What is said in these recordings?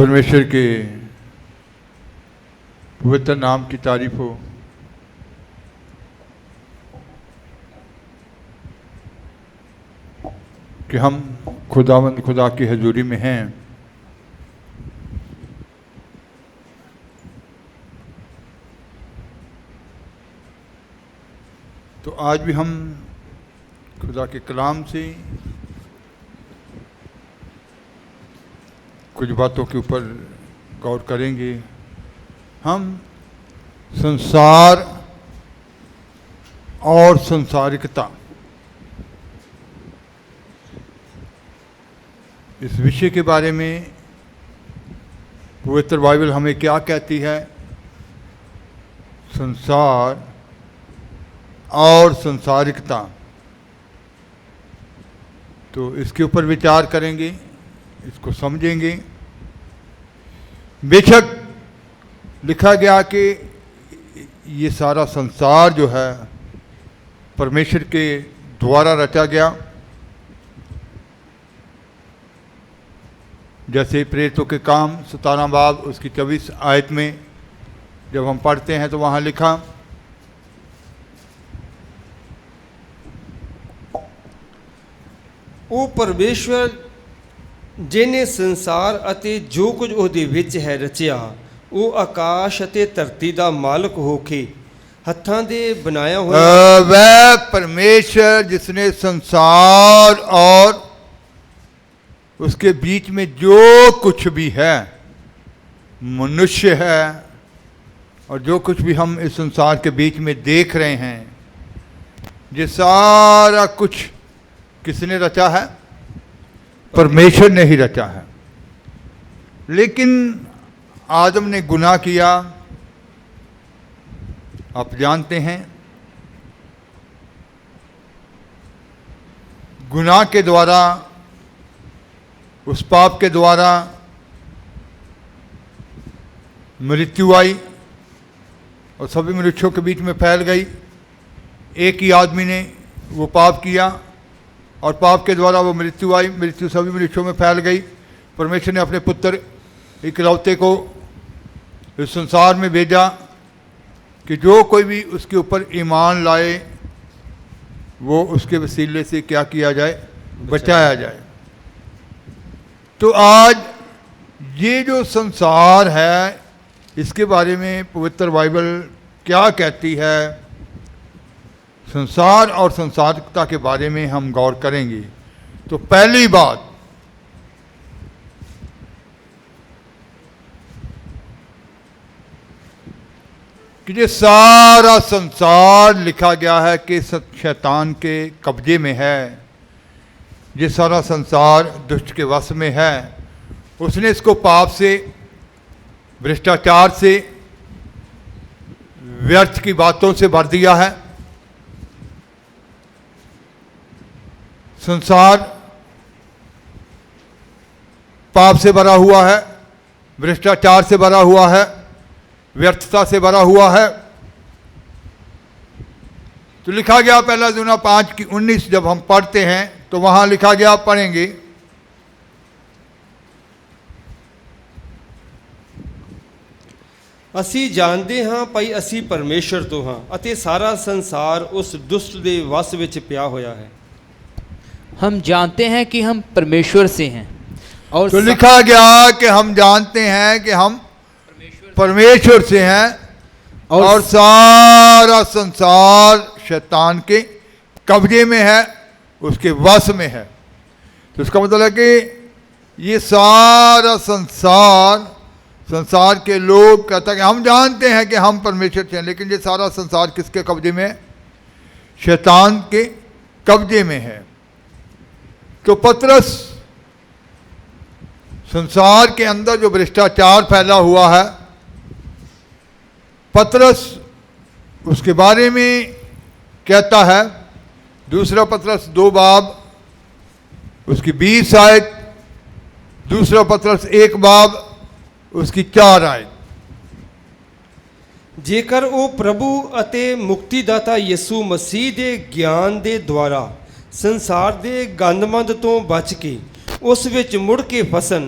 परमेश्वर के पवित्र नाम की तारीफ हो। कि हम खुदावंद खुदा की हजूरी में हैं। तो आज भी हम खुदा के कलाम से कुछ बातों के ऊपर गौर करेंगे। हम संसार और संसारिकता इस विषय के बारे में पवित्र बाइबल हमें क्या कहती है। संसार और संसारिकता, तो इसके ऊपर विचार करेंगे, इसको समझेंगे। बेशक लिखा गया कि ये सारा संसार जो है परमेश्वर के द्वारा रचा गया। जैसे प्रेरितों के काम 17 बाब उसकी 24 आयत में जब हम पढ़ते हैं तो वहाँ लिखा, ਉਹ ਪਰਮੇਸ਼ਵਰ ਜਿਹਨੇ ਸੰਸਾਰ ਅਤੇ ਜੋ ਕੁਝ ਉਹਦੇ ਵਿੱਚ ਹੈ ਰਚਿਆ, ਉਹ ਆਕਾਸ਼ ਅਤੇ ਧਰਤੀ ਦਾ ਮਾਲਕ ਹੋ ਕੇ ਹੱਥਾਂ ਦੇ ਬਣਾਇਆ ਹੋਇਆ वह परमेश्वर जिसने संसार और उसके बीच में जो कुछ भी है, मनुष्य है और जो कुछ भी हम इस संसार के बीच में देख रहे हैं, ये सारा कुछ किसने रचा है? परमेश्वर ने ही रचा है। लेकिन आदम ने गुनाह किया, आप जानते हैं। गुनाह के द्वारा, उस पाप के द्वारा मृत्यु आई और सभी मनुष्यों के बीच में फैल गई। एक ही आदमी ने वो पाप किया और पाप के द्वारा वो मृत्यु आई, मृत्यु सभी मनुष्यों में फैल गई। परमेश्वर ने अपने पुत्र इकलौते को इस संसार में भेजा कि जो कोई भी उसके ऊपर ईमान लाए वो उसके वसीले से क्या किया जाए? बचाया जाए। तो आज ये जो संसार है, इसके बारे में पवित्र बाइबल क्या कहती है? संसार और संसारिकता के बारे में हम गौर करेंगे। तो पहली बात, कि ये सारा संसार लिखा गया है कि शैतान के कब्जे में है। ये सारा संसार दुष्ट के वश में है। उसने इसको पाप से, भ्रष्टाचार से, व्यर्थ की बातों से भर दिया है। संसार पाप से भरा हुआ है, भ्रष्टाचार से भरा हुआ है, व्यर्थता से भरा हुआ है। तो लिखा गया पहला यूहन्ना 5:19 जब हम पढ़ते हैं तो वहाँ लिखा गया, पढ़ेंगे, ਅਸੀਂ ਜਾਣਦੇ ਹਾਂ ਭਾਈ ਅਸੀਂ ਪਰਮੇਸ਼ਰ ਤੋਂ ਹਾਂ ਅਤੇ ਸਾਰਾ ਸੰਸਾਰ ਉਸ ਦੁਸ਼ਟ ਦੇ ਵਸ ਵਿੱਚ ਪਿਆ ਹੋਇਆ ਹੈ। हम जानते हैं कि हम परमेश्वर से हैं और तो लिखा गया कि हम जानते हैं कि हम परमेश्वर से हैं और सारा संसार शैतान के कब्जे में है, उसके वश में है। तो इसका मतलब है कि ये सारा संसार के लोग कहता है कि हम जानते हैं कि हम परमेश्वर से हैं, लेकिन ये सारा संसार किसके कब्जे में है? शैतान के कब्जे में है। तो पतरस संसार के अंदर जो भ्रष्टाचार फैला हुआ है, पतरस उसके बारे में कहता है। दूसरा पतरस 2 बाब उसकी 20 आयत, दूसरा पतरस 1 बाब उसकी 4 आयत। ਜੇਕਰ ਉਹ ਪ੍ਰਭੂ ਅਤੇ ਮੁਕਤੀਦਾਤਾ ਯਿਸੂ ਮਸੀਹ ਦੇ ਗਿਆਨ ਦੇ ਦੁਆਰਾ ਸੰਸਾਰ ਦੇ ਗੰਦਮੰਦ ਤੋਂ ਬਚ ਕੇ ਉਸ ਵਿੱਚ ਮੁੜ ਕੇ ਫਸਣ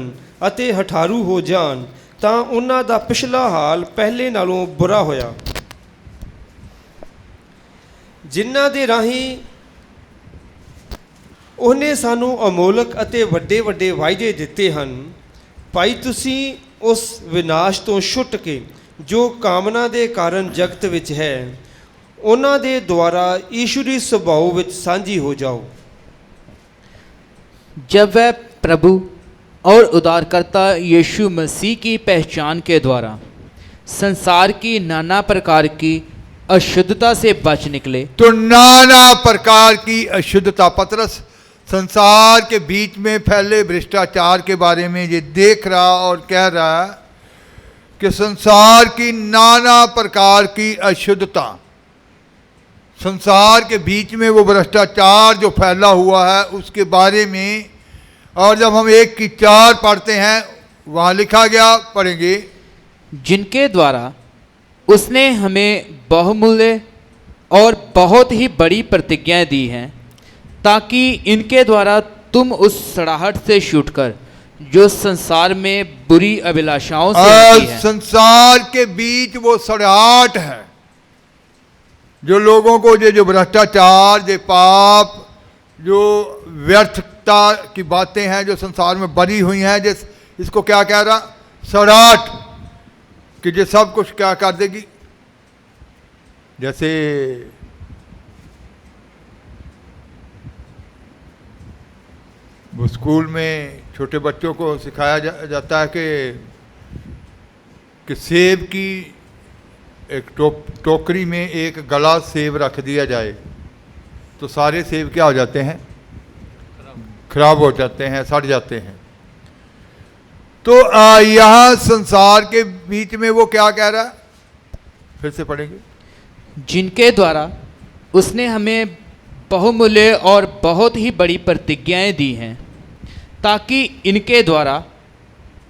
ਅਤੇ ਹਠਾਰੂ ਹੋ ਜਾਣ ਤਾਂ ਉਹਨਾਂ ਦਾ ਪਿਛਲਾ ਹਾਲ ਪਹਿਲੇ ਨਾਲੋਂ ਬੁਰਾ ਹੋਇਆ। ਜਿਨ੍ਹਾਂ ਦੇ ਰਾਹੀਂ ਉਹਨੇ ਸਾਨੂੰ ਅਮੋਲਕ ਅਤੇ ਵੱਡੇ ਵੱਡੇ ਵਾਅਦੇ ਦਿੱਤੇ ਹਨ, ਭਾਈ ਤੁਸੀਂ ਉਸ ਵਿਨਾਸ਼ ਤੋਂ ਛੁੱਟ ਕੇ ਜੋ ਕਾਮਨਾ ਦੇ ਕਾਰਨ ਜਗਤ ਵਿੱਚ ਹੈ ਉਹਨਾਂ ਦੇ ਦੁਆਰਾ ਈਸ਼ਵਰੀ ਸੁਭਾਅ ਵਿੱਚ ਸਾਂਝੀ ਹੋ ਜਾਓ। जब वह प्रभु और उद्धारकर्ता यीशु मसीह की पहचान के द्वारा संसार की नाना प्रकार की अशुद्धता से बच निकले, तो नाना प्रकार की अशुद्धता, पतरस संसार के बीच में फैले भ्रष्टाचार के बारे में ये देख रहा और कह रहा है कि संसार की नाना प्रकार की अशुद्धता, संसार के बीच में वो भ्रष्टाचार जो फैला हुआ है उसके बारे में। और जब हम 1:4 पढ़ते हैं, वहाँ लिखा गया, पढ़ेंगे, जिनके द्वारा उसने हमें बहुमूल्य और बहुत ही बड़ी प्रतिज्ञाएं दी हैं, ताकि इनके द्वारा तुम उस सड़ाहट से छूटकर जो संसार में बुरी अभिलाषाओं से होती है। संसार के बीच वो सड़ाहट है जो लोगों को जो भ्रष्टाचार, जो पाप, जो व्यर्थता की बातें हैं जो संसार में बनी हुई हैं, जिस इसको क्या कह रहा, सड़ाहट, कि जो सब कुछ क्या कर देगी। जैसे वो स्कूल में छोटे बच्चों को सिखाया जाता है कि सेब की एक टोकरी में एक गला सेब रख दिया जाए तो सारे सेब क्या हो जाते हैं, खराब हो जाते हैं, सड़ जाते हैं। तो यहाँ संसार के बीच में वो क्या कह रहा है, फिर से पढ़ेंगे, जिनके द्वारा उसने हमें बहुमूल्य और बहुत ही बड़ी प्रतिज्ञाएं दी हैं, ताकि इनके द्वारा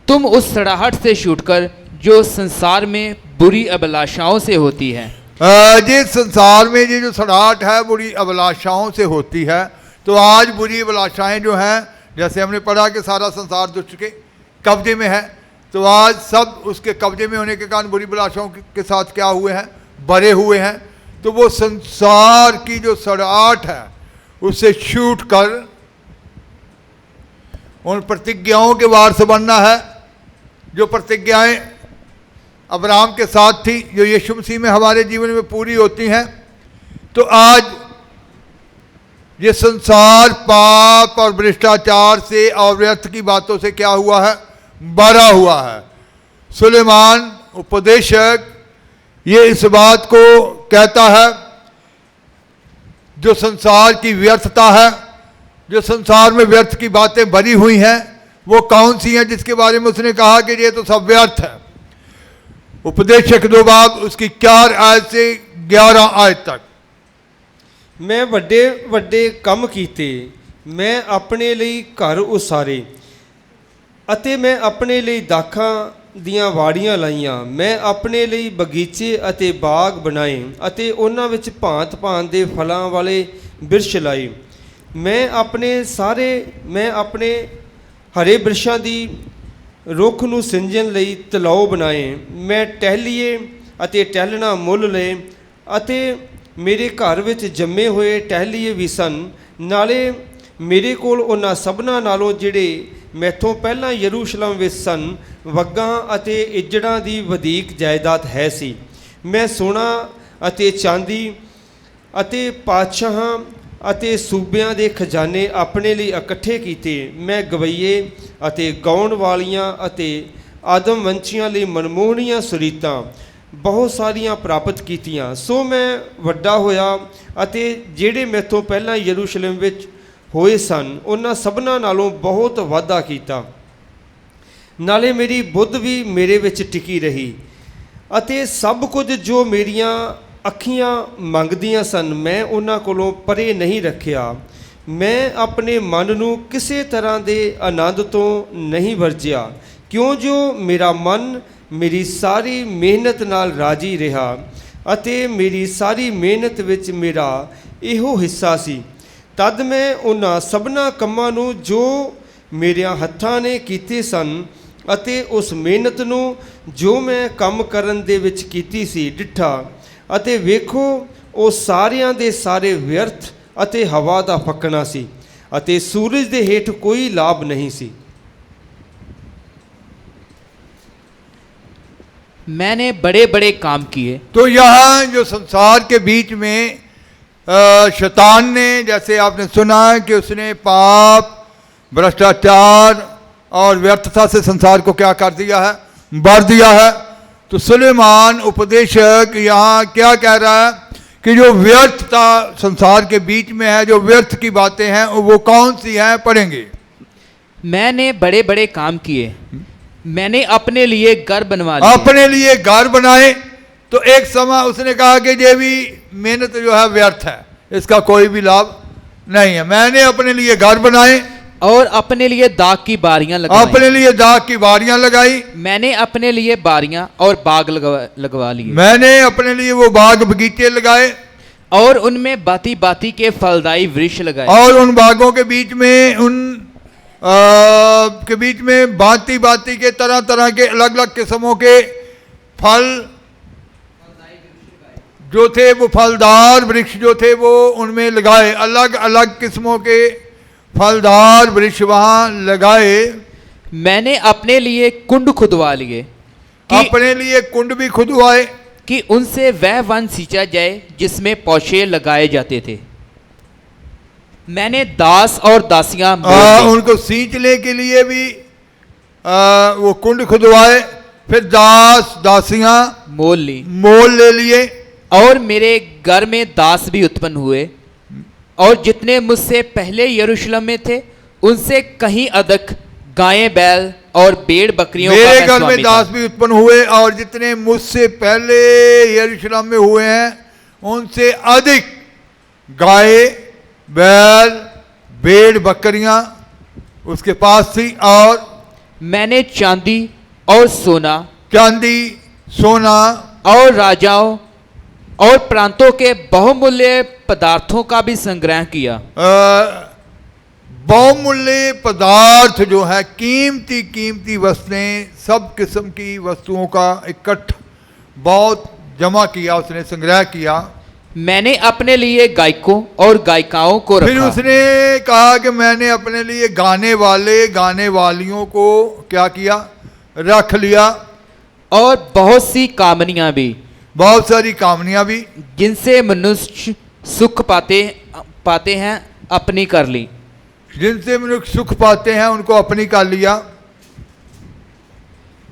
तुम उस सड़ाहट से छूटकर जो संसार में बुरी अभिलाषाओं से होती है। जिस संसार में ये जो सड़ाहट है बुरी अभिलाषाओं से होती है, तो आज बुरी अभिलाषाएं जो हैं, जैसे हमने पढ़ा कि सारा संसार दुष्ट के कब्जे में है, तो आज सब उसके कब्जे में होने के कारण बुरी अभिलाषाओं के साथ क्या हुए हैं, भरे हुए हैं। तो वो संसार की जो सड़ाहट है उससे छूट कर उन प्रतिज्ञाओं के वारस बनना है जो प्रतिज्ञाएं अब्राहम के साथ थी, जो यीशु मसीह में हमारे जीवन में पूरी होती हैं। तो आज ये संसार पाप और भ्रष्टाचार से और व्यर्थ की बातों से क्या हुआ है, भरा हुआ है। सुलेमान उपदेशक ये इस बात को कहता है, जो संसार की व्यर्थता है, जो संसार में व्यर्थ की बातें भरी हुई हैं, वो कौन सी हैं जिसके बारे में उसने कहा कि ये तो सब व्यर्थ है। उपदेशक 2 बाब उसकी 4 आयत से 11 आयत तक। मैं ਵੱਡੇ ਵੱਡੇ ਕੰਮ ਕੀਤੇ, ਮੈਂ ਆਪਣੇ ਲਈ ਘਰ ਉਸਾਰੇ ਅਤੇ ਮੈਂ ਆਪਣੇ ਲਈ ਦਾਖਾਂ ਦੀਆਂ ਵਾੜੀਆਂ ਲਾਈਆਂ, ਮੈਂ ਆਪਣੇ ਲਈ ਬਗੀਚੇ ਅਤੇ ਬਾਗ ਬਣਾਏ ਅਤੇ ਉਹਨਾਂ ਵਿੱਚ ਭਾਂਤ-ਭਾਂਤ ਦੇ ਫਲਾਂ ਵਾਲੇ ਬਿਰਛ ਲਾਏ। ਮੈਂ ਆਪਣੇ ਹਰੇ ਬਿਰਛਾਂ ਦੀ ਰੁੱਖ ਨੂੰ ਸਿੰਜਣ ਲਈ ਤਲਾਅ ਬਣਾਏ। ਮੈਂ ਟਹਿਲੀਏ ਅਤੇ ਟਹਿਲਣਾ ਮੁੱਲ ਲਏ ਅਤੇ ਮੇਰੇ ਘਰ ਵਿੱਚ ਜੰਮੇ ਹੋਏ ਟਹਿਲੀਏ ਵੀ ਸਨ। ਨਾਲੇ ਮੇਰੇ ਕੋਲ ਉਹਨਾਂ ਸਭਨਾਂ ਨਾਲੋਂ ਜਿਹੜੇ ਮੈਥੋਂ ਪਹਿਲਾਂ ਯਰੂਸ਼ਲਮ ਵਿੱਚ ਸਨ ਵੱਗਾਂ ਅਤੇ ਇੱਜੜਾਂ ਦੀ ਵਧੀਕ ਜਾਇਦਾਦ ਹੈ ਸੀ। ਮੈਂ ਸੋਨਾ ਅਤੇ ਚਾਂਦੀ ਅਤੇ ਪਾਤਸ਼ਾਹਾਂ ਅਤੇ ਸੂਬਿਆਂ ਦੇ ਖਜ਼ਾਨੇ ਆਪਣੇ ਲਈ ਇਕੱਠੇ ਕੀਤੇ। ਮੈਂ ਗਵਈਏ ਅਤੇ ਗਾਉਣ ਵਾਲੀਆਂ ਅਤੇ ਆਦਮਵੰਸ਼ੀਆਂ ਲਈ ਮਨਮੋਹਣੀਆਂ ਸੁਰੀਤਾਂ ਬਹੁਤ ਸਾਰੀਆਂ ਪ੍ਰਾਪਤ ਕੀਤੀਆਂ। ਸੋ ਮੈਂ ਵੱਡਾ ਹੋਇਆ ਅਤੇ ਜਿਹੜੇ ਮੈਥੋਂ ਪਹਿਲਾਂ ਯਰੂਸ਼ਲਮ ਵਿੱਚ ਹੋਏ ਸਨ ਉਹਨਾਂ ਸਭਨਾਂ ਨਾਲੋਂ ਬਹੁਤ ਵਾਧਾ ਕੀਤਾ। ਨਾਲੇ ਮੇਰੀ ਬੁੱਧ ਵੀ ਮੇਰੇ ਵਿੱਚ ਟਿਕੀ ਰਹੀ ਅਤੇ ਸਭ ਕੁਝ ਜੋ ਮੇਰੀਆਂ ਅੱਖੀਆਂ ਮੰਗਦੀਆਂ ਸਨ ਮੈਂ ਉਹਨਾਂ ਕੋਲੋਂ ਪਰੇ ਨਹੀਂ ਰੱਖਿਆ। ਮੈਂ ਆਪਣੇ ਮਨ ਨੂੰ ਕਿਸੇ ਤਰ੍ਹਾਂ ਦੇ ਆਨੰਦ ਤੋਂ ਨਹੀਂ ਵਰਜਿਆ, ਕਿਉਂ ਜੋ ਮੇਰਾ ਮਨ ਮੇਰੀ ਸਾਰੀ ਮਿਹਨਤ ਨਾਲ ਰਾਜੀ ਰਿਹਾ ਅਤੇ ਮੇਰੀ ਸਾਰੀ ਮਿਹਨਤ ਵਿੱਚ ਮੇਰਾ ਇਹੋ ਹਿੱਸਾ ਸੀ। ਤਦ ਮੈਂ ਉਹਨਾਂ ਸਭਨਾਂ ਕੰਮਾਂ ਨੂੰ ਜੋ ਮੇਰਿਆਂ ਹੱਥਾਂ ਨੇ ਕੀਤੇ ਸਨ ਅਤੇ ਉਸ ਮਿਹਨਤ ਨੂੰ ਜੋ ਮੈਂ ਕੰਮ ਕਰਨ ਦੇ ਵਿੱਚ ਕੀਤੀ ਸੀ ਡਿੱਠਾ, ਅਤੇ ਵੇਖੋ ਉਹ ਸਾਰਿਆਂ ਦੇ ਸਾਰੇ ਵਿਅਰਥ ਅਤੇ ਹਵਾ ਦਾ ਫੱਕਣਾ ਸੀ, ਅਤੇ ਸੂਰਜ ਦੇ ਹੇਠ ਕੋਈ ਲਾਭ ਨਹੀਂ ਸੀ। मैंने बड़े बड़े काम किए। तो यहाँ जो संसार के बीच में शैतान ने, जैसे आपने सुना कि उसने पाप, भ्रष्टाचार और व्यर्थता से संसार को क्या कर दिया है, भर दिया है। तो सुलेमान उपदेशक यहाँ क्या कह रहा है कि जो व्यर्थता संसार के बीच में है, जो व्यर्थ की बातें हैं, वो कौन सी हैं, पढ़ेंगे। मैंने बड़े बड़े काम किए, मैंने अपने लिए घर बनवा लिए। अपने लिए घर बनाए। तो एक समय उसने कहा कि ये भी मेहनत जो है व्यर्थ है, इसका कोई भी लाभ नहीं है। मैंने अपने लिए घर बनाए और अपने लिए दाग की बारियां लगाई। अपने लिए दाग की बारियां लगाई। मैंने अपने लिए बारियां और बाग लगवा लिए। मैंने अपने लिए वो बाग बगीचे लगाए और उनमें बाती बाती के फलदायी वृक्ष लगाए। और उन बागों के बीच में, उन के बीच में भांति भांति के तरह तरह के अलग अलग किस्मों के फल जो थे, वो फलदार वृक्ष जो थे वो उनमें लगाए। अलग अलग किस्मों के फलदार वृक्ष वहाँ लगाए। मैंने अपने लिए कुंड खुदवा लिए अपने लिए कुंड भी खुदवाए कि उनसे वह वन सींचा जाए जिसमें पौधे लगाए जाते थे। मैंने दास और दासियां उनको सींचने के लिए भी वो कुंड खुदवाए। फिर दास दासियां मोल ले लिए। और मेरे घर में दास भी उत्पन्न हुए, और जितने मुझसे पहले यरूशलेम में थे उनसे कहीं अधिक गायें, बैल और भेड़ बकरियों का मेरे घर में दास भी उत्पन्न हुए, और जितने मुझसे पहले यरूशलेम में हुए हैं उनसे अधिक गाय, बैल, भेड़ बकरियां उसके पास थी। और मैंने चांदी और सोना और राजाओं और प्रांतों के बहुमूल्य पदार्थों का भी संग्रह किया। बहुमूल्य पदार्थ जो है, कीमती कीमती वस्तुएं, सब किस्म की वस्तुओं का इकट्ठ बहुत जमा किया, उसने संग्रह किया। मैंने अपने लिए गायकों और गायिकाओं को रखा। फिर उसने कहा कि मैंने अपने लिए गाने वाले, गाने वालियों को क्या किया, रख लिया। और बहुत सी कामनियां भी, बहुत सारी कामनियां भी, जिनसे मनुष्य सुख पाते हैं, अपनी कर ली। जिनसे मनुष्य सुख पाते हैं उनको अपनी कर लिया।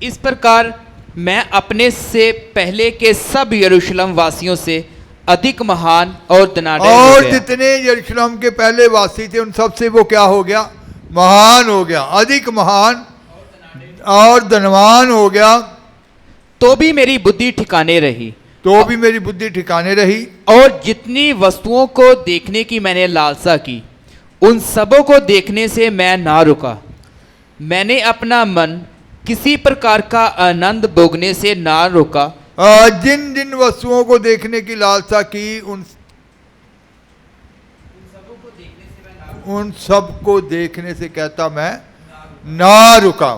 इस प्रकार मैं अपने से पहले के सब यरूशलेम वासियों से अधिक महान और धनाढ्य हो गया। जितने यरूशलेम के पहले वासी थे उन सब से वो क्या हो गया, महान हो गया, अधिक महान और धनवान हो गया। तो भी मेरी बुद्धि ठिकाने रही। और जितनी वस्तुओं को देखने की मैंने लालसा की, उन सबों को देखने से मैं ना रुका। मैंने अपना मन किसी प्रकार का आनंद भोगने से ना रोका। जिन जिन वस्तुओं को देखने की लालसा की, उन सबको देखने से कहता मैं ना रुका।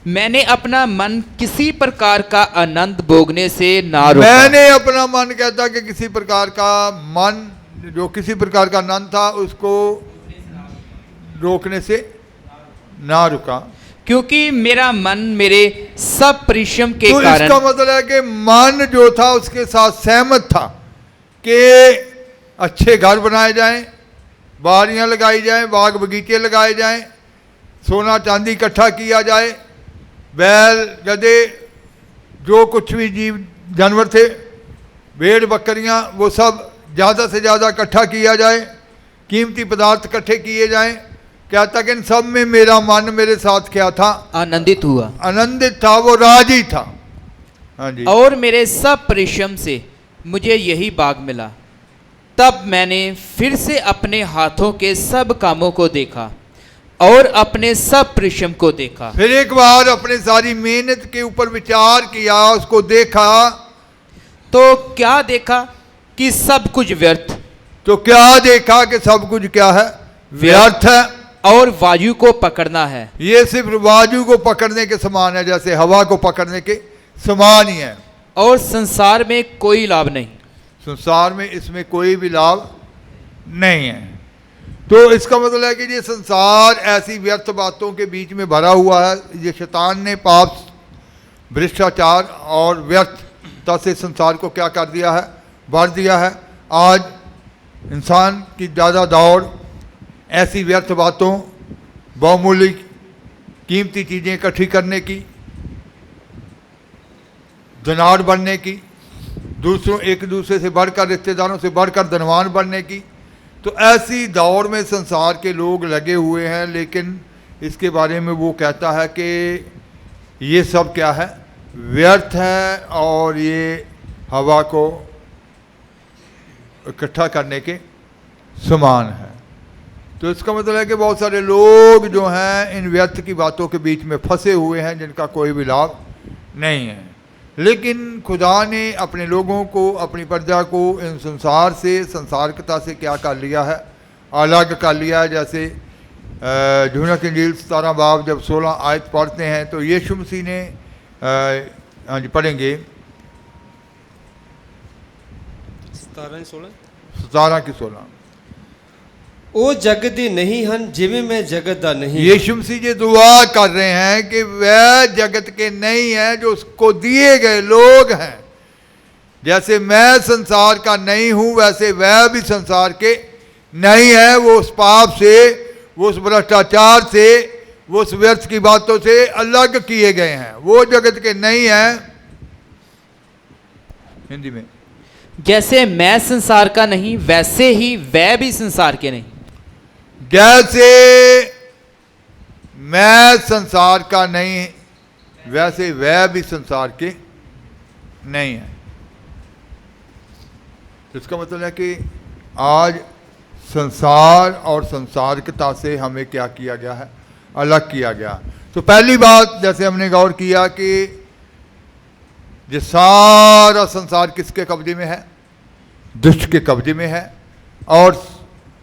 मैंने अपना मन किसी प्रकार का आनंद भोगने से ना रोका। मैंने अपना मन कहता कि किसी प्रकार का मन, जो किसी प्रकार का आनंद था, उसको रोकने से ना रुका, क्योंकि मेरा मन मेरे सब परिश्रम के तो कारण। इसका मतलब है कि मन जो था उसके साथ सहमत था कि अच्छे घर बनाए जाएं, बारियां लगाई जाएं, बाग बगीचे लगाए जाएं, सोना चांदी इकट्ठा किया जाए, बैल गधे जो कुछ भी जीव जानवर थे, भेड़ बकरियां, वो सब ज़्यादा से ज़्यादा इकट्ठा किया जाए, कीमती पदार्थ इकट्ठे किए जाएं। कहता कि इन सब में मेरा मन मेरे साथ क्या था, आनंदित हुआ, आनंदित था, वो राजी था। हाँ जी। और मेरे सब परिश्रम से मुझे यही बाग मिला। तब मैंने फिर से अपने हाथों के सब कामों को देखा और अपने सब परिश्रम को देखा। फिर एक बार अपने सारी मेहनत के ऊपर विचार किया, उसको देखा, तो क्या देखा कि सब कुछ व्यर्थ। तो क्या देखा कि सब कुछ क्या है, व्यर्थ है। और वायु को पकड़ना है। ये सिर्फ वायु को पकड़ने के समान है, जैसे हवा को पकड़ने के समान ही है। और संसार में कोई लाभ नहीं। संसार में इसमें कोई भी लाभ नहीं है। तो इसका मतलब है कि ये संसार ऐसी व्यर्थ बातों के बीच में भरा हुआ है। ये शैतान ने पाप, भ्रष्टाचार और व्यर्थता से संसार को क्या कर दिया है, भर दिया है। आज इंसान की ज़्यादा दौड़ ऐसी व्यर्थ बातों, बहुमूल्य कीमती चीज़ें इकट्ठी करने की, धनाढ़ बनने की, एक दूसरे से बढ़कर, रिश्तेदारों से बढ़कर धनवान बनने की, तो ऐसी दौड़ में संसार के लोग लगे हुए हैं। लेकिन इसके बारे में वो कहता है कि ये सब क्या है, व्यर्थ है और ये हवा को इकट्ठा करने के समान है। तो इसका मतलब है कि बहुत सारे लोग जो हैं इन व्यर्थ की बातों के बीच में फंसे हुए हैं, जिनका कोई भी लाभ नहीं है। लेकिन खुदा ने अपने लोगों को, अपनी प्रजा को इन संसार से, संसारिकता से क्या कर लिया है, अलग कर लिया है। जैसे यूहन्ना की इंजील 17 बाब जब 16 आयत पढ़ते हैं तो यीशु मसीह ने, हाँ जी पढ़ेंगे 17 की 16, ਉਹ ਜਗਤ ਦੇ ਨਹੀਂ ਹਨ ਜਿਵੇਂ मैं जगत ਦਾ नहीं। यीशु मसीह जी दुआ कर रहे हैं कि वह जगत के नहीं है जो उसको दिए गए लोग हैं। जैसे मैं संसार का नहीं हूं वैसे वह भी संसार के नहीं है। वो उस पाप से, वो उस भ्रष्टाचार से, वो उस व्यर्थ की बातों से अलग किए गए हैं। वो जगत के नहीं है। हिंदी में, जैसे मैं संसार का नहीं वैसे ही वह भी संसार के नहीं। जैसे मैं संसार का नहीं वैसे वह भी संसार के नहीं है। इसका मतलब है कि आज संसार और संसारिकता से हमें क्या किया गया है, अलग किया गया। तो पहली बात जैसे हमने गौर किया कि ये सारा संसार किसके कब्जे में है, दुष्ट के कब्जे में है। और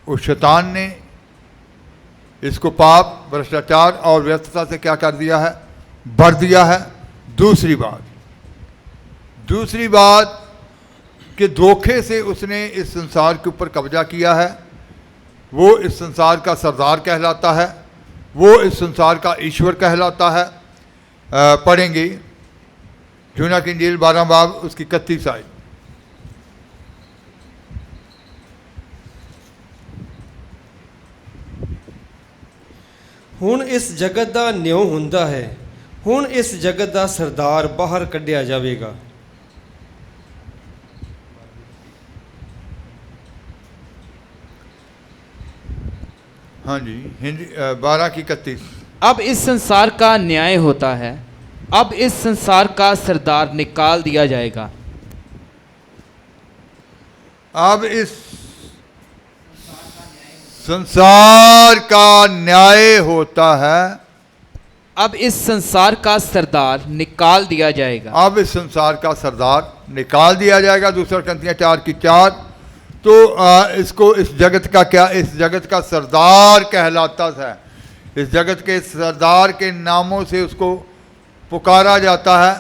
उस शैतान ने इसको पाप, भ्रष्टाचार और व्यर्थता से क्या कर दिया है, भर दिया है। दूसरी बात कि धोखे से उसने इस संसार के ऊपर कब्जा किया है। वो इस संसार का सरदार कहलाता है, वो इस संसार का ईश्वर कहलाता है। पढ़ेंगे यूहन्ना की इंजील 12 बाब उसकी 31 आयत। ਹੁਣ ਇਸ ਜਗਤ ਦਾ ਨਿਉ ਹੁੰਦਾ ਹੈ, ਹੁਣ ਇਸ ਜਗਤ ਦਾ ਸਰਦਾਰ ਬਾਹਰ ਕੱਢਿਆ ਜਾਵੇਗਾ। हाँ जी, हिंदी 12 की 31। अब इस संसार का न्याय होता है, अब इस संसार का सरदार निकाल दिया जाएगा। अब इस संसार का न्याय होता है, अब इस संसार का सरदार निकाल दिया जाएगा। अब इस संसार का सरदार निकाल दिया जाएगा। दूसरा कुरिन्थियों 4 की 4। तो इसको, इस जगत का क्या, इस जगत का सरदार कहलाता है। इस जगत के सरदार के नामों से उसको पुकारा जाता है।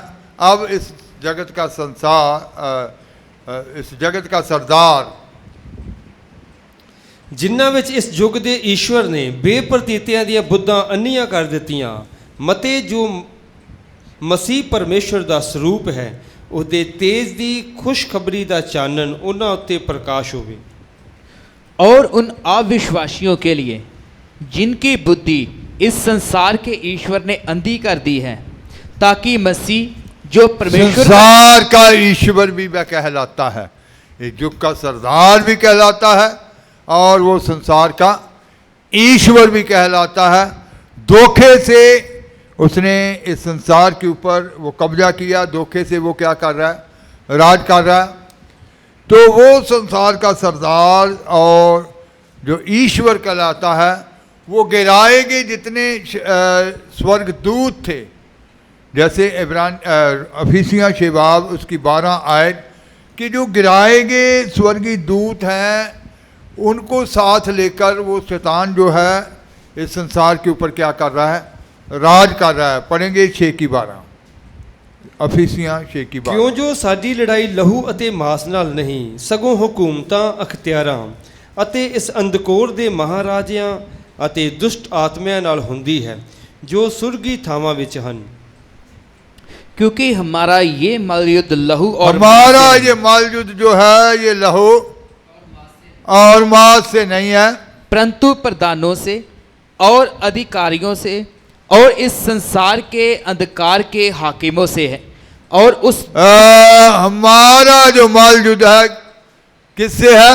अब इस जगत का इस जगत का सरदार, ਜਿਨ੍ਹਾਂ ਵਿੱਚ ਇਸ ਯੁੱਗ ਦੇ ਈਸ਼ਵਰ ਨੇ ਬੇਪਰਤੀਤਿਆਂ ਦੀਆਂ ਬੁੱਧਾਂ ਅੰਨੀਆਂ ਕਰ ਦਿੱਤੀਆਂ, ਮਤੇ ਜੋ ਮਸੀਹ ਪਰਮੇਸ਼ਵਰ ਦਾ ਸਰੂਪ ਹੈ, ਉਹਦੇ ਤੇਜ ਦੀ ਖੁਸ਼ਖਬਰੀ ਦਾ ਚਾਨਣ ਉਹਨਾਂ ਉੱਤੇ ਪ੍ਰਕਾਸ਼ ਹੋਵੇ। और उन अविश्वासियों के लिए जिनकी बुद्धि इस संसार के ईश्वर ने अंधी कर दी है, ताकि मसीह जो परमेश्वर संसार का ईश्वर भी वह कहलाता है, इस युग का सरदार भी कहलाता है और वो संसार का ईश्वर भी कहलाता है। धोखे से उसने इस संसार के ऊपर वो कब्जा किया, धोखे से वो क्या कर रहा है, राज कर रहा है। तो वो संसार का सरदार और जो ईश्वर कहलाता है, वो गिराए गए जितने स्वर्गदूत थे, जैसे अफीसियाँ 6 बाब उसकी 12 आयत, कि जो गिराए गए स्वर्गीय दूत हैं उनको साथ लेकर वो शैतान जो है इस संसार के ऊपर क्या कर रहा है? राज कर रहा है। पढ़ेंगे 6:12, ਅਫੀਸੀਆਂ 6:12। ਕਿਉਂ ਜੋ ਸਾਡੀ ਲੜਾਈ ਲਹੂ ਅਤੇ ਮਾਸ ਨਾਲ ਨਹੀਂ, ਸਗੋਂ ਹਕੂਮਤਾਂ, ਅਖਤਿਆਰਾਂ ਅਤੇ ਇਸ ਅੰਧਕੋਰ ਦੇ ਮਹਾਰਾਜਿਆਂ ਅਤੇ ਦੁਸ਼ਟ ਆਤਮਿਆਂ ਨਾਲ ਹੁੰਦੀ ਹੈ, ਜੋ ਸੁਰਗੀ ਥਾਵਾਂ ਵਿੱਚ ਹਨ। क्योंकि हमारा ये मलयुद्ध लहू और हमारा ये मलयुद्ध जो है ये लहू और मांस से नहीं है, परंतु प्रधानों से और अधिकारियों से और इस संसार के अंधकार के हाकिमों से है। और उस हमारा जो मलयुद्ध है किससे है?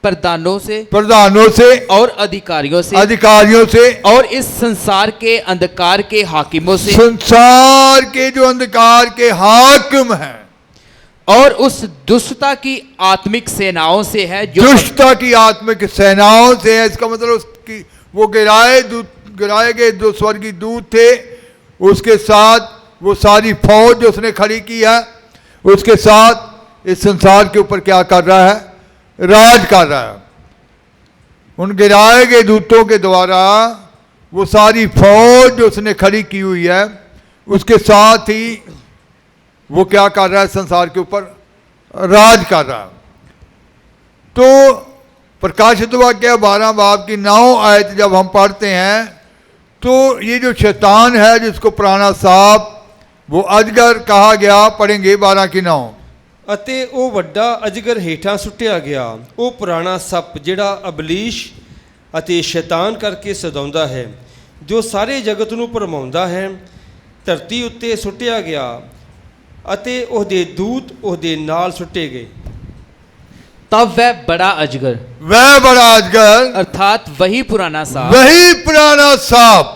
प्रधानों से प्रधानों से और अधिकारियों से और इस संसार के अंधकार के हाकिमों से, संसार के जो अंधकार के हाकिम हैं, और उस दुष्टता की आत्मिक सेनाओं से है, जो दुष्टता की आत्मिक सेनाओं से है। इसका मतलब उसकी वो गिराए गए जो स्वर्गीय दूत थे, उसके साथ वो सारी फौज जो उसने खड़ी की है, उसके साथ इस संसार के ऊपर क्या कर रहा है? राज कर रहा है। उन गिराए गए दूतों के द्वारा वो सारी फौज जो उसने खड़ी की हुई है, उसके साथ ही वो क्या कर रहा है? संसार के ऊपर राज कर रहा है। तो प्रकाशित वाक्य 12 बाब की 9 आयत जब हम पढ़ते हैं, तो ये जो शैतान है जिसको पुराना सांप वो अजगर कहा गया, पढ़ेंगे 12:9। ਅਤੇ ਉਹ ਵੱਡਾ ਅਜਗਰ ਹੇਠਾਂ ਸੁੱਟਿਆ ਗਿਆ, ਉਹ ਪੁਰਾਣਾ ਸੱਪ ਜਿਹੜਾ ਅਬਲੀਸ਼ ਅਤੇ ਸ਼ੈਤਾਨ ਕਰਕੇ ਸਦਾਉਂਦਾ ਹੈ, ਜੋ ਸਾਰੇ ਜਗਤ ਨੂੰ ਭਰਮਾਉਂਦਾ ਹੈ, ਧਰਤੀ ਉੱਤੇ ਸੁੱਟਿਆ ਗਿਆ ਅਤੇ ਉਹਦੇ ਦੂਤ ਉਹਦੇ ਨਾਲ ਸੁੱਟੇ ਗਏ। तब वह बड़ा अजगर, वह बड़ा अजगर अर्थात वही पुराना सांप, वही पुराना सांप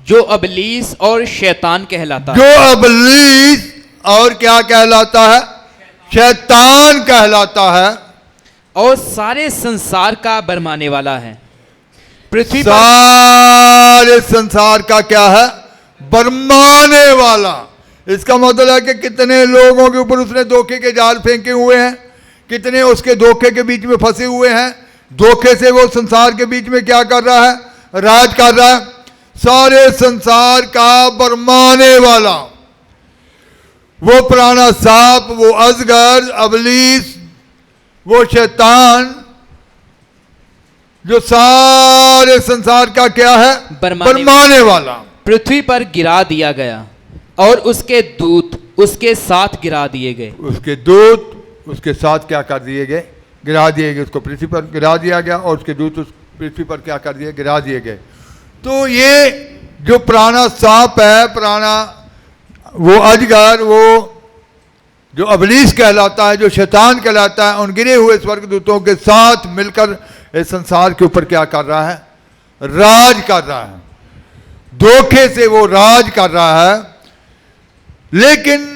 जो अबलीस और शैतान कहलाता जो है, अबलीस और क्या कहलाता है? शैतान कहलाता है, और सारे संसार का बरमाने वाला है। पृथ्वी पर सारे संसार का क्या है? बरमाने वाला। इसका मतलब है कि कितने लोगों के ऊपर उसने धोखे के जाल फेंके हुए हैं, कितने उसके धोखे के बीच में फंसे हुए हैं। धोखे से वो संसार के बीच में क्या कर रहा है? राज कर रहा है। सारे संसार का बरमाने वाला वो पुराना सांप, वो अजगर, अबलीस, वो शैतान जो सारे संसार का क्या है? बरमाने वाला, पृथ्वी पर गिरा दिया गया और उसके दूत उसके साथ गिरा दिए गए। उसके दूत उसके साथ क्या कर दिए गए? गिरा दिए गए। उसको पृथ्वी पर गिरा दिया गया और उसके दूत उस पृथ्वी पर क्या कर दिए? गिरा दिए गए। तो ये जो पुराना सांप है, पुराना वो अजगर, वो जो अबलीस कहलाता है, जो शैतान कहलाता है, उन गिरे हुए स्वर्गदूतों के साथ मिलकर इस संसार के ऊपर क्या कर रहा है? राज कर रहा है। धोखे से वो राज कर रहा है। लेकिन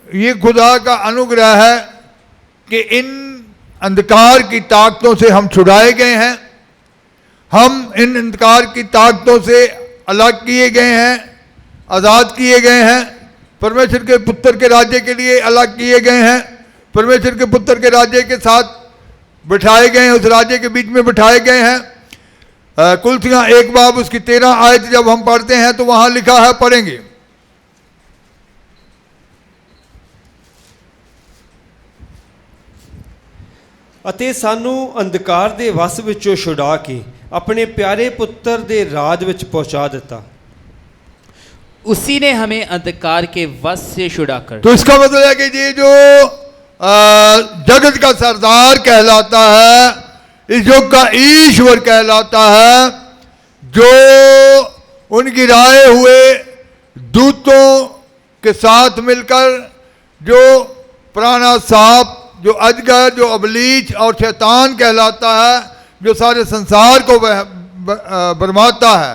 ये खुदा का अनुग्रह है कि इन अंधकार की ताकतों से हम छुड़ाए गए हैं। हम इन अंधकार की ताकतों से अलग किए गए हैं, आज़ाद किए गए हैं, परमेश्वर के पुत्र के राज्य के लिए अलग किए गए हैं, परमेश्वर के पुत्र के राज्य के साथ बिठाए गए हैं, उस राज्य के बीच में बिठाए गए हैं। कुलसियाँ 1 बाब उसकी 13 आयत जब हम पढ़ते हैं तो वहाँ लिखा है, पढ़ेंगे, ਅਤੇ ਸਾਨੂੰ ਅੰਧਕਾਰ ਦੇ ਵਸ ਵਿੱਚੋਂ ਛੁਡਾ ਕੇ ਆਪਣੇ ਪਿਆਰੇ ਪੁੱਤਰ ਦੇ ਰਾਜ ਵਿੱਚ ਪਹੁੰਚਾ ਦਿੱਤਾ। उसी ने हमें अंधकार के वश से छुड़ाकर, तो इसका मतलब है कि ये जो जगत का सरदार कहलाता है, इस युग का ईश्वर कहलाता है, जो उन गिराए हुए दूतों के साथ मिलकर जो पुराना सांप, जो अजगर, जो अबलीच और शैतान कहलाता है, जो सारे संसार को बरमाता है,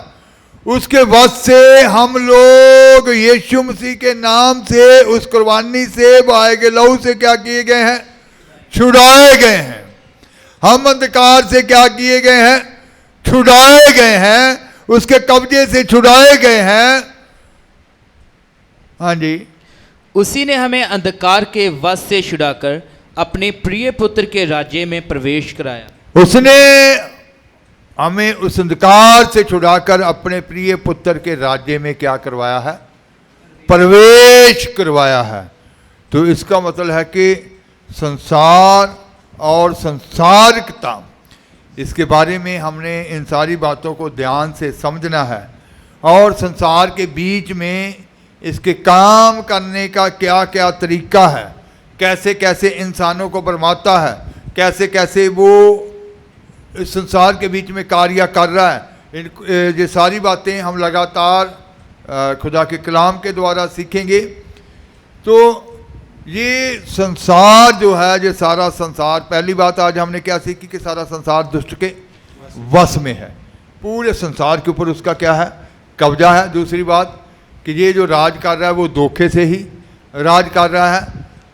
उसके वश से हम लोग यीशु मसीह के नाम से, उस कुर्बानी से, बहाए गए लहू से क्या किए गए हैं? छुड़ाए गए हैं। हम अंधकार से क्या किए गए हैं? छुड़ाए गए हैं, उसके कब्जे से छुड़ाए गए हैं। हाँ जी, उसी ने हमें अंधकार के वश से छुड़ाकर अपने प्रिय पुत्र के राज्य में प्रवेश कराया। उसने हमें उस अंधकार से छुड़ाकर अपने प्रिय पुत्र के राज्य में क्या करवाया है? प्रवेश करवाया है। तो इसका मतलब है कि संसार और संसारिकता, इसके बारे में हमने इन सारी बातों को ध्यान से समझना है। और संसार के बीच में इसके काम करने का क्या क्या तरीका है, कैसे कैसे इंसानों को बरमाता है, कैसे कैसे वो इस संसार के बीच में कार्य कर रहा है, ये सारी बातें हम लगातार खुदा के कलाम के द्वारा सीखेंगे। तो ये संसार जो है, ये सारा संसार, पहली बात आज हमने क्या सीखी कि सारा संसार दुष्ट के वश में है। पूरे संसार के ऊपर उसका क्या है? कब्जा है। दूसरी बात कि ये जो राज कर रहा है वो धोखे से ही राज कर रहा है,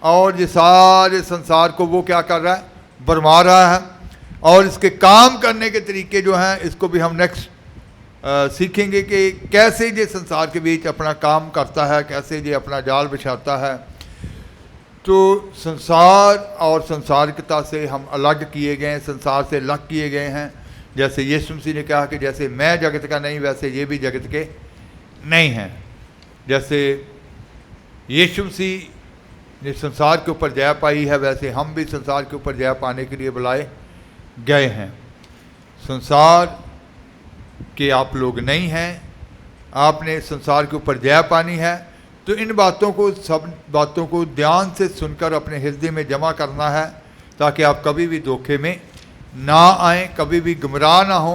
और ये सारे संसार को वो क्या कर रहा है? बरमा रहा है। और इसके काम करने के तरीके जो हैं, इसको भी हम नेक्स्ट सीखेंगे कि कैसे ये संसार के बीच अपना काम करता है, कैसे ये अपना जाल बिछाता है। तो संसार और संसारिकता से हम अलग किए गए हैं, संसार से अलग किए गए हैं। जैसे यीशु मसीह ने कहा कि जैसे मैं जगत का नहीं, वैसे ये भी जगत के नहीं हैं। जैसे यीशु मसीह ने संसार के ऊपर जय पाई है, वैसे हम भी संसार के ऊपर जय पाने के लिए बुलाए गए हैं। संसार के आप लोग नहीं हैं, आपने संसार के ऊपर जय पानी है। तो इन बातों को, सब बातों को ध्यान से सुनकर अपने हृदय में जमा करना है, ताकि आप कभी भी धोखे में ना आएँ, कभी भी गुमराह ना हो,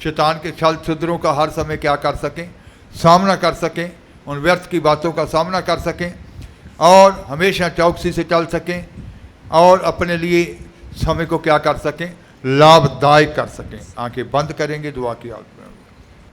शैतान के छल छुद्रों का हर समय क्या कर सकें? सामना कर सकें, उन व्यर्थ की बातों का सामना कर सकें, और हमेशा चौकसी से चल सकें, और अपने लिए समय को क्या कर सकें? लाभदायक कर सकें। आंखें बंद करेंगे, दुआ की हालत में।